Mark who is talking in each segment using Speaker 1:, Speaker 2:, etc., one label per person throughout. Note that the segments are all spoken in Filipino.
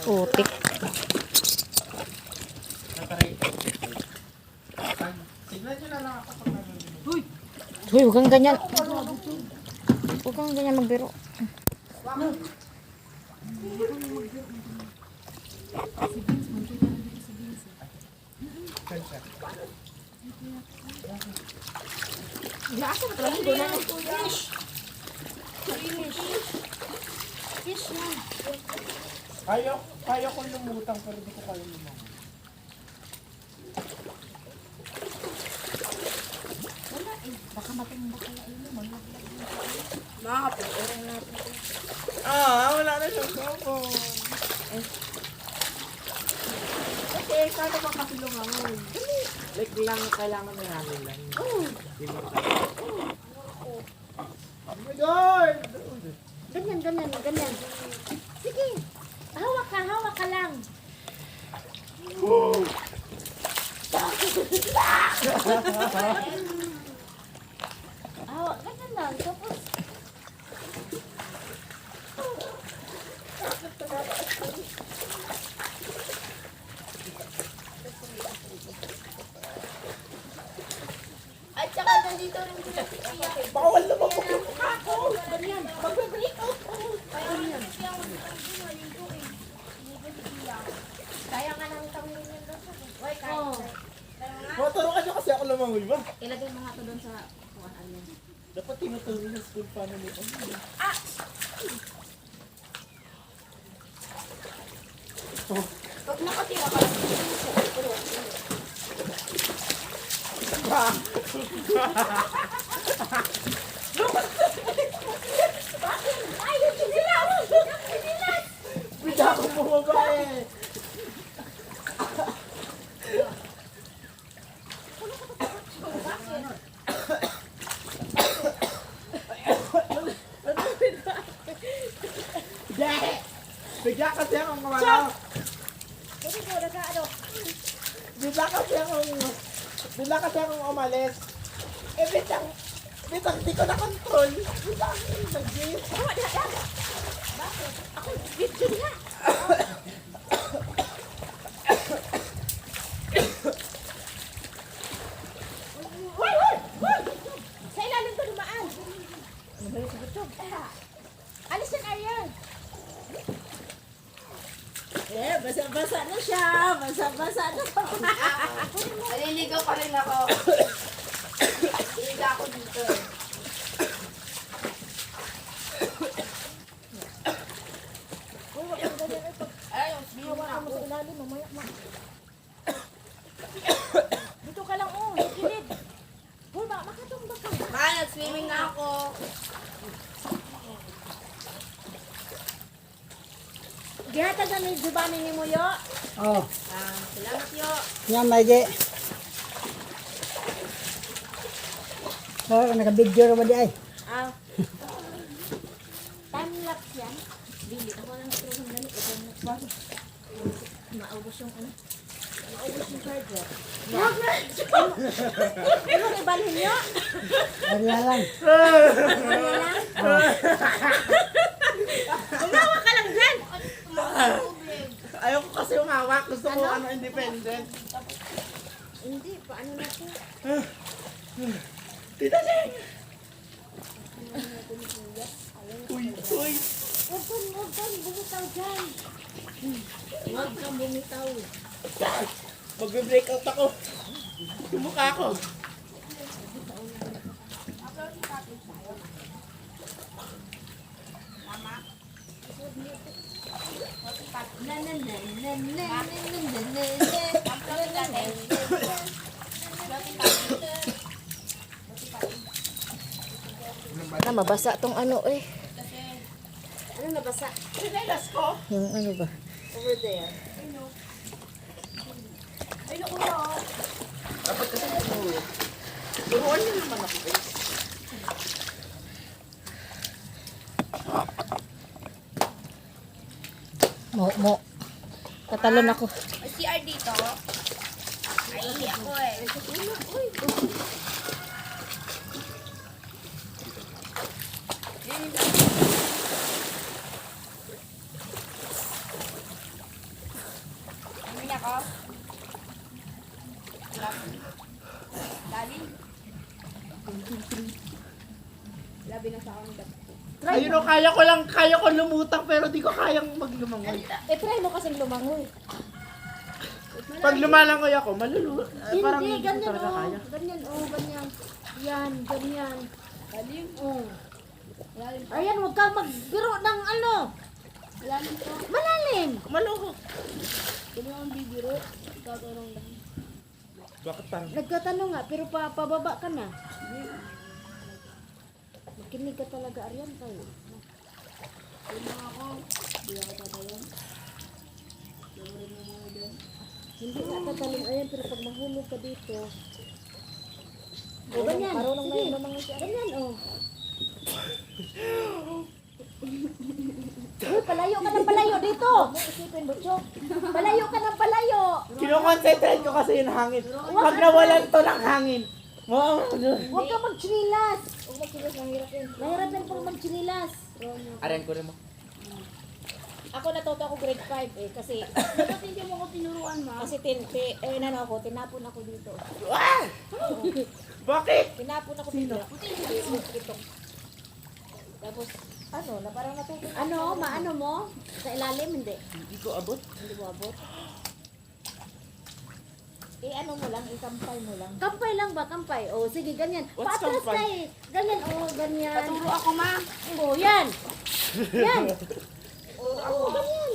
Speaker 1: Putik.
Speaker 2: Tignan nyo na lang ako pag nanonood. Uy!
Speaker 1: Uy, huwag kang ganyan. Huwag kang ganyan magbiro.
Speaker 3: Lasa ba talaga? Doon na ng fish. Fish yan.
Speaker 2: Kaya ko lumutang pero di ko kaya lumang.
Speaker 3: Wala eh. Baka matumba kaya yun.
Speaker 4: Makakapag-orang natin.
Speaker 2: Wala na siyang sabon.
Speaker 4: Okay, kano ba kasi lumangon? Like lang, kailangan may hangin lang. Di ba?
Speaker 2: Oh my God!
Speaker 3: Ganyan, ganyan, ganyan. Sige. Hawak ka lang. Hawak, ganyan lang. Tapos,
Speaker 4: At saka nandito rin sila.
Speaker 2: Bawal na mapagod ako!
Speaker 3: ganyan.
Speaker 2: Mag-break out ako!
Speaker 3: Kaya nga namin kami ganyan doon. Uy,
Speaker 4: Oh.
Speaker 2: Maturukan nyo kasi ako lumangoy ba?
Speaker 3: Ilagay mo nga ito doon sa kuwan alin.
Speaker 2: Dapat tinuturo sa school paano nito.
Speaker 4: Pag nakatira ka lang.
Speaker 3: Ay, sinilas!
Speaker 2: Bida ako bumaba eh! Bigla kasi akong kumalaw.
Speaker 3: Kasi ko, ano?
Speaker 2: Bigla kasi akong umalis. Eh, bitang di ko na control. Bitang nag-gate.
Speaker 3: Ako, video na. Hoy! Sa ilalim ko dumaan. Ano ba yung sabutog? Alis yung Ariel.
Speaker 4: Eh, basa-basa na siya. Basa-basa na siya. Naliligaw pa rin ako. Naliligaw ako dito.
Speaker 3: Uy, wag kang ganyan. Ay, pag
Speaker 4: Ay, biyo na
Speaker 3: hawakan mo
Speaker 4: ako.
Speaker 3: sa ilalim, mamaya ma. Dito ka lang, oh. Sa kilid. Uy, makatumba ka.
Speaker 4: Mahal, nag-swimming na ako.
Speaker 3: Gihatag na ni Giovanni ni Muyo.
Speaker 5: Oh,
Speaker 4: Salamat yo.
Speaker 5: yan maigi. Oh, naka-video ba di ay?
Speaker 3: Ah. Time lapse yan. Dili ako lang natulungan dali. Ito na. Maubos yung ano. Maubos yung charger. Huwag na! Ano ibalhin nyo?
Speaker 5: Ano yan lang?
Speaker 3: Ano lang?
Speaker 4: Gumawa ka lang dyan.
Speaker 2: Ayoko kasi umawak. Gusto ko independent.
Speaker 3: Hindi, paano na po?
Speaker 2: Tita Seng! Uy!
Speaker 3: Huwag kang bumitaw dyan.
Speaker 4: Huwag kang bumitaw.
Speaker 2: Magbe-break out ako. Tumukha ako.
Speaker 1: Mabasa tong ano eh.
Speaker 3: Ano nabasa?
Speaker 4: Sinelas ko.
Speaker 1: Yung ano ba?
Speaker 4: Over there. Ay, naku na.
Speaker 2: Dapat kasi tumuro. Turuan niyo naman ako guys.
Speaker 1: Mo. Tatalon ako.
Speaker 4: May CR dito. Ay, ako eh. ako. Galing. Labi na sa ako ng gabi.
Speaker 2: Ayun o, kaya ko lumutang pero di ko kayang maglumangoy.
Speaker 3: Try mo kasing lumangoy.
Speaker 2: Pag lumalangoy ako, malulunod. Parang
Speaker 3: Hindi,
Speaker 2: hindi ko
Speaker 3: ganyan
Speaker 2: talaga
Speaker 3: oh.
Speaker 2: kaya.
Speaker 3: Ganyan oh, ganyan. Yan, ganyan.
Speaker 4: Galing.
Speaker 3: Oh.
Speaker 4: Lalim to.
Speaker 3: Ayan, huwag kang magbiro ng ano.
Speaker 4: Lalim to.
Speaker 3: Malalim.
Speaker 2: Maluho.
Speaker 4: Kung mo ang bibiro, tatanong lang.
Speaker 2: Bakit parang?
Speaker 3: Nagtatanong nga, pero pababa ka na. Makinig ka talaga, Arian, kayo.
Speaker 4: Kung mga ako, hindi ako tatayon.
Speaker 3: Hindi nga tataling, Arian, pero pag mahulog ka dito. O, ganyan.
Speaker 1: Marunong na
Speaker 3: Sige.
Speaker 1: yun naman siya.
Speaker 3: Ganyan, oh. Uy, palayo ka ng palayo dito.
Speaker 1: Isipin mo, Chok.
Speaker 3: Palayo ka ng palayo.
Speaker 2: Kinoconcentrate ko kasi yung hangin. Pag nawalan to ng hangin, wow,
Speaker 3: Huwag ka magchinilas.
Speaker 1: Huwag magsigas, mahirap yun.
Speaker 3: Mahirap yan pag magchinilas.
Speaker 2: Aran ko rin mo.
Speaker 1: Ako natuto ako grade 5 eh. Kasi,
Speaker 4: Bakit hindi mo ako tinuruan, ma?
Speaker 1: ano ako, tinapon ako dito.
Speaker 2: Ah! Bakit?
Speaker 1: Tinapon ako dito. Ito. Tapos, ano, na parang natuto.
Speaker 3: Ano, maano mo? Sa ilalim, hindi.
Speaker 2: Hindi ko abot.
Speaker 1: Hindi mo abot. Ano mo lang, ikampay mo lang.
Speaker 3: Kampay lang ba? Kampay. O, sige, ganyan.
Speaker 2: What's
Speaker 3: Paatras
Speaker 2: kampay?
Speaker 3: ka eh. Ganyan, o, ganyan.
Speaker 4: Paturo ako, ma.
Speaker 3: O, yan. Yan. O, ganyan.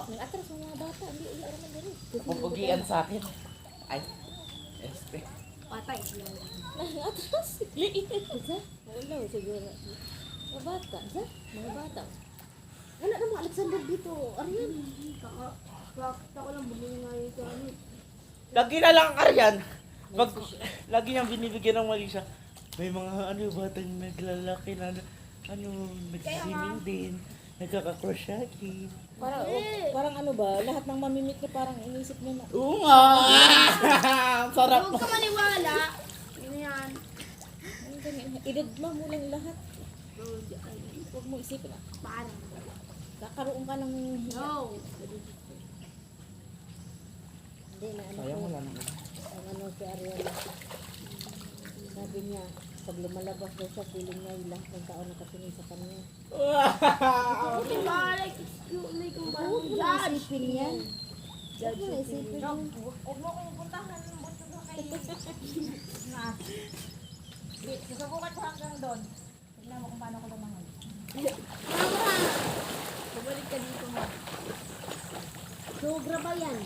Speaker 1: Nag-atras ng mga bata. Hindi, naman din.
Speaker 2: Pupugian sa akin. Ay. Este.
Speaker 4: Patay.
Speaker 1: Nag-atras. Liit. Isa? Wala, siguro. Mga bata. Isa? Mga bata.
Speaker 3: Wala namang Alexander dito. Arian.
Speaker 4: Bakit ako lang bumili nga yung sa ano.
Speaker 2: Lagi na lang Aryan. Pag, lagi niyang binibigyan ng mali siya. May mga batang naglalaki na nagsiswimming din. Nagkaka-crocheting.
Speaker 1: Parang, parang ano ba, lahat ng mamimit niya parang inisip niya na,
Speaker 2: Oo nga! Ang sarap.
Speaker 4: Huwag ka maniwala. Ano yan?
Speaker 1: ang ganyan, ididma mo lang lahat. Huwag mo isipin na,
Speaker 4: Paano?
Speaker 1: kakaroon ka ng
Speaker 4: No.
Speaker 3: Hindi na ano
Speaker 2: Sayang
Speaker 3: ko.
Speaker 2: wala naman.
Speaker 3: Ang ano si Ariel. Sabi niya, pag lumalabas daw siya, feeling niya yung lahat ng tao nakatingin sa kanya.
Speaker 4: Hindi ba, like, excuse me kung ba
Speaker 3: Huwag mo na isipin yan. Huwag mo na isipin yan.
Speaker 1: Huwag mo kong puntahan ng buto na kayo. Susubukan ko hanggang doon. Tignan mo kung paano ko lumangoy.
Speaker 4: Pabalik ka dito, ma.
Speaker 3: Sobra ba yan?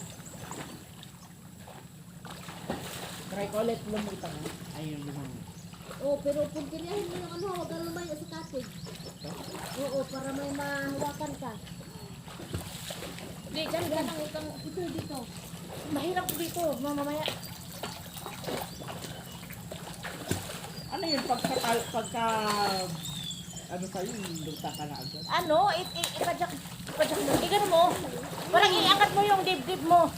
Speaker 2: Try ko ulit lumutang. Ayun lumang.
Speaker 3: Oo, pero pagkinahin mo yung ano, huwag kang lumayo sa katig. Oo, para may mahawakan ka.
Speaker 1: Hindi, dyan ang utang.
Speaker 3: Ito, dito.
Speaker 1: Mahirap dito, mamamaya.
Speaker 2: Ano yun? Pagka ano sa'yo, luta ka na agad.
Speaker 1: Ano, ipadyak mo. Igano mo. Parang iangat mo yung dibdib mo.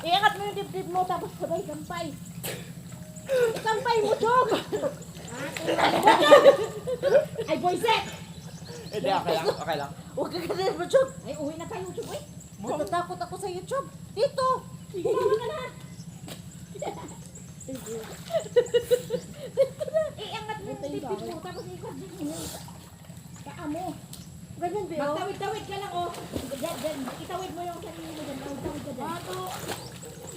Speaker 1: Iangat mo yung dibdib mo, tapos sabay gampay. Ikampay mo, Chog! Ay, boyset!
Speaker 2: Hindi, okay lang. Okay lang.
Speaker 1: Huwag ka ganun mo, Chog! Ay, uwi na tayo, Chog, eh. Natatakot ako sa iyo, Chog. Dito! Bumama ka na! Iangat mo yung dibdib mo, tapos ikat mo yung paa mo.
Speaker 3: Ganyan, Beo.
Speaker 1: Magtawid-tawid ka lang, oh. Diyan. Itawid mo yung sarili mo dyan. Tawid ka dyan.
Speaker 4: Bato.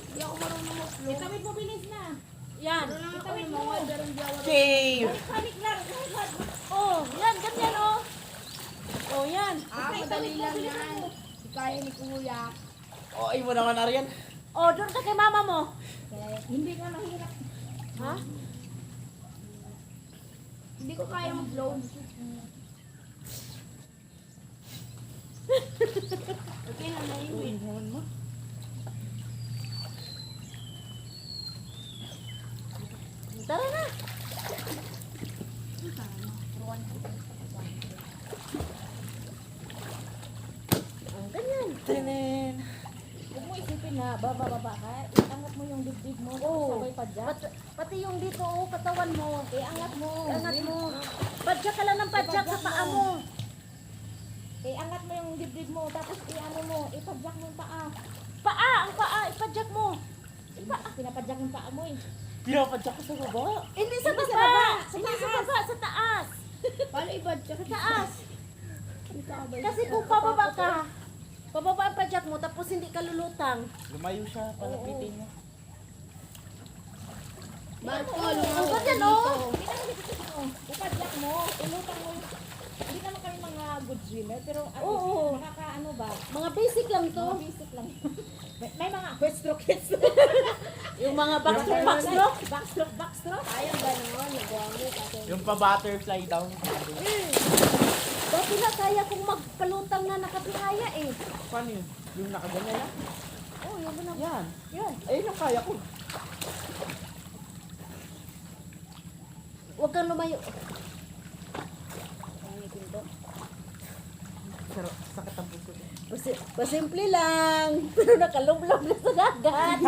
Speaker 4: Hindi ako marunong mag-flow.
Speaker 1: Itawid mo, bilis na. Yan.
Speaker 4: Pero lang ako
Speaker 1: Itawid
Speaker 4: yung
Speaker 1: mo.
Speaker 4: mga darang jawa.
Speaker 2: Save!
Speaker 1: Balik lang. Oh, yan. Ganyan, oh. Oh, yan.
Speaker 4: Madali
Speaker 1: Itawid mo,
Speaker 4: lang
Speaker 1: bilis
Speaker 4: yan.
Speaker 1: mo.
Speaker 4: Si kaya ni Kuya.
Speaker 2: Oh, ay mo naman Aryan.
Speaker 1: Oh, doon ka kay mama mo. Hindi ka mahirap. Ha?
Speaker 4: Hindi ko kaya mag-flow. Okay na na yun.
Speaker 2: Uy, naman mo.
Speaker 1: Tara na.
Speaker 3: Ganyan.
Speaker 2: Tinin.
Speaker 1: Huwag mo isipin na, baba ka. Iangat mo yung dibdib mo.
Speaker 3: Oo.
Speaker 1: Sabay padyak.
Speaker 3: Pati yung dito, oh, katawan mo.
Speaker 1: Iangat mo.
Speaker 3: Angat mo. Padyak ka lang ng padyak sa paa mo.
Speaker 1: Iangat mo yung dibdib mo. Tapos iano mo. Ipadyak mo yung paa.
Speaker 3: Paa, ang paa, ipadyak mo.
Speaker 1: Pinapadyak yung paa mo eh.
Speaker 2: Pinapadyak ko sa baba.
Speaker 3: Hindi sa
Speaker 1: Hindi sa
Speaker 3: baba.
Speaker 1: baba, sa
Speaker 3: Hindi sa baba, sa taas.
Speaker 4: Paano ibadyak?
Speaker 3: Sa taas. Kasi kung pababa ka, pababa ang padyak mo, tapos hindi ka lulutang.
Speaker 2: Lumayo siya, palapitin mo.
Speaker 4: Marco,
Speaker 3: Oh, ganyan, oh.
Speaker 1: Ipadyak mo. Ilutang mo yung... Hindi naman kami mga good swimmer, pero at
Speaker 3: Oo.
Speaker 1: least makakaano ba?
Speaker 3: Mga basic lang to.
Speaker 1: Mga basic lang. may mga breaststroke,
Speaker 3: Yung mga backstroke.
Speaker 1: backstroke.
Speaker 4: ayaw ba naman? Nagwango kasi.
Speaker 2: Yung pa-butterfly down.
Speaker 3: Dati na kaya kong magpalutang na nakapihaya eh.
Speaker 2: Paano yun? Yung nakaganyan lang?
Speaker 3: Oh, yun na.
Speaker 2: Yan.
Speaker 3: Yun.
Speaker 2: Ayun ang kaya ko.
Speaker 3: Huwag kang lumayo.
Speaker 2: Sakit ang puso.
Speaker 3: Pasimple lang. Pero nakalumlom na sa dagat.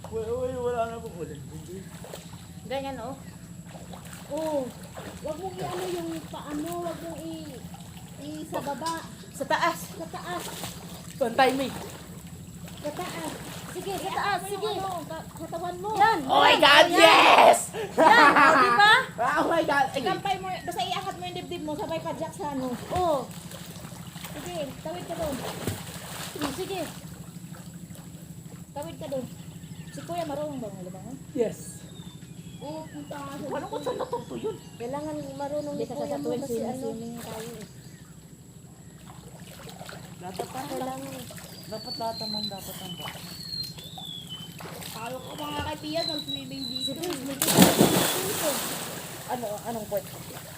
Speaker 2: Uy, wala na pong ulan.
Speaker 1: Ganyan oh.
Speaker 3: Oh, huwag mong i-ano yung paano, huwag mong sa baba,
Speaker 1: Sa taas.
Speaker 3: sa taas,
Speaker 2: Pantay me.
Speaker 3: sa taas. Sige, sa taas, sige.
Speaker 1: Katawan mo.
Speaker 3: Yan.
Speaker 2: Oh my
Speaker 3: yan,
Speaker 2: God,
Speaker 3: yan.
Speaker 2: yes!
Speaker 3: Yan, o, di ba?
Speaker 2: Oh my God. Ay,
Speaker 1: Ikampay mo. Basta iangat mo yung dibdib mo. Sabay padyak sa ano.
Speaker 3: Oh,
Speaker 1: Sige, tawid ka doon.
Speaker 3: sige.
Speaker 1: Tawid ka doon. Si Kuya marunong ba ng libangan?
Speaker 2: yes.
Speaker 4: Oo, punta nga sa
Speaker 2: Paano ko saan natuto yun?
Speaker 3: Kailangan marunong ni
Speaker 1: Hindi ka
Speaker 3: kuya
Speaker 1: sa
Speaker 3: mo
Speaker 1: tuwing
Speaker 3: kasi ano.
Speaker 1: swimming tayo eh.
Speaker 2: Dapat lahat naman dapat ang baka.
Speaker 4: Talo ko mga kaibigan, mag-swimming dito.
Speaker 2: Anong point?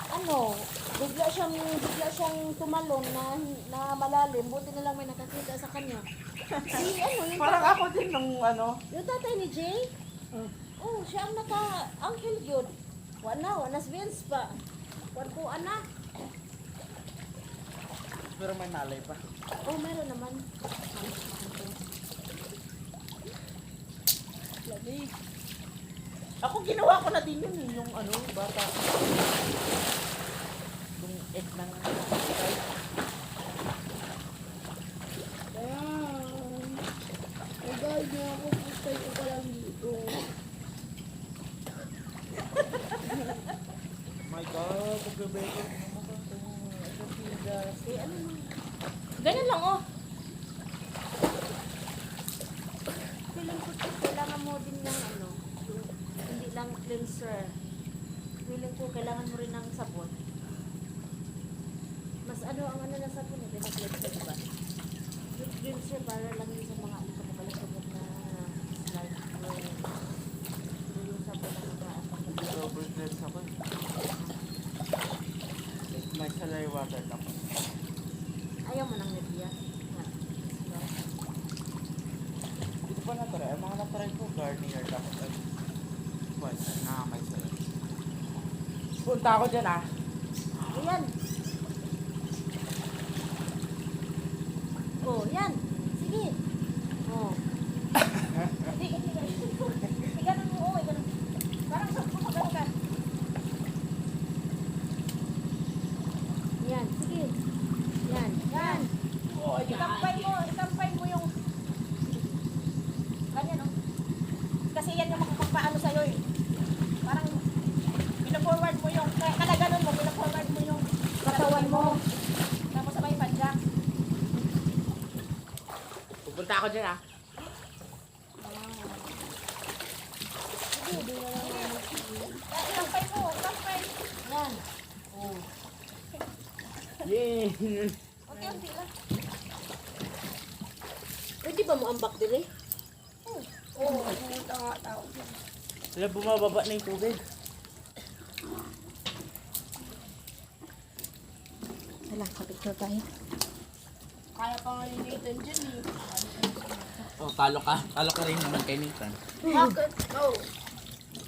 Speaker 3: Ano, bigla siyang tumalon na malalim. Buti na lang may nakakita sa kanya. Si ano, yung
Speaker 2: Parang ako din nung ano.
Speaker 3: Yung tatay ni Jay? Oh, siya ang naka-uncle yun. Wala Vince pa. Kwan ko, anak.
Speaker 2: Pero may malay pa.
Speaker 3: Oh, meron naman.
Speaker 2: Ako ginawa ko na din yun eh, yung ano, bata. Yung egg ng
Speaker 4: Kaya, nag-guide niya ako, pustay ko pa lang dito.
Speaker 2: my God, pag-break naman ko ito.
Speaker 1: Ganyan lang oh.
Speaker 3: Feeling ko kailangan mo din ng ano, yung, hindi lang cleanser. Feeling ko kailangan mo rin ng sabon. Mas ano ang ano ng sabon eh, pinag-cleanser diba? Yung cleanser para lang yun sa mga ano pagkabalagabot na slide mo. Yung sabon na mga
Speaker 2: Overcleanse ako eh. May salary water lang.
Speaker 3: ayaw mo ng Nivea.
Speaker 2: Hindi pa natry. Ang mga natry ko, Garnier dapat ay what? May salary. Punta ako dyan ah.
Speaker 3: Ayan. Oh, yan. Sige. Oh.
Speaker 1: Ganun mo oh. Ganun. Parang sa kumagano ka.
Speaker 3: Yan, sige. Yan. Yan.
Speaker 1: Ikampay mo yung... Ganyan oh. Kasi yan yung makapagpaano sa'yo eh. Parang pina-forward mo yung... Kada ganun mo, pina-forward mo yung katawan mo. Tapos sabay padyak.
Speaker 2: Pupunta ako dyan ah.
Speaker 1: Ikampay mo, ikampay.
Speaker 3: Yan. Oh.
Speaker 2: Yay!
Speaker 1: Unti-unti lang.
Speaker 3: Pwede ba mo ambak dire?
Speaker 4: Oo, pumunta nga tao.
Speaker 2: Sila bumababa na yung tubig.
Speaker 3: Hala, kapicture tayo.
Speaker 4: Kaya pa nga ni Nathan dyan eh.
Speaker 2: Oh, talo ka. Talo ka rin naman kay Nathan.
Speaker 4: Bakit? Oh,